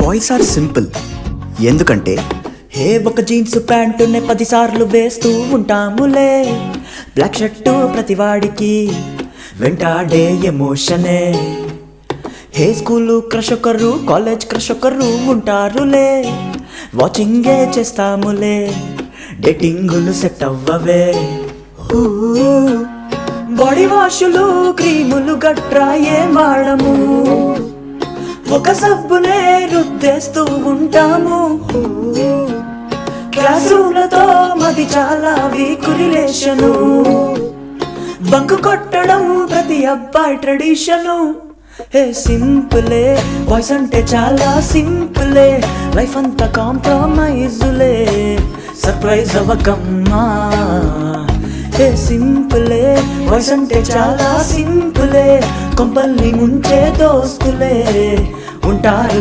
Boys are simple. ఎందుకంటే ఒక jeans ప్యాంటునే 10 సార్లు వేస్తూ ఉంటాములే. బ్లాక్ షర్టు ప్రతివాడికి వెంటాడే ఎమోషనే. స్కూలు క్రష్ ఒకరు, కాలేజ్ క్రష్ ఒకరు ఉంటారులే. వాచింగే చేస్తాములే, డేటింగులు సెట్ అవ్వవే. బాడీ వాషులు క్రీములు గట్రా ఏం వాడము, ఒక సబ్బునే రుద్దేస్తూ ఉంటాము. క్లాసులతో మది చాలా వీక్ రిలేషను. బంకు కొట్టడం ప్రతి అబ్బాయి ట్రెడిషను. సింపులే, బాయ్స్ అంటే చాలా సింపులే. లైఫ్ అంతా కాంప్రమైజులే, సర్ప్రైజ్ అవ్వకమ్మా. సింపులే, బాయ్స్ అంటే చాలా సింపులే. కొంపల్ని ముంచే దోస్తులే ఉంటారు.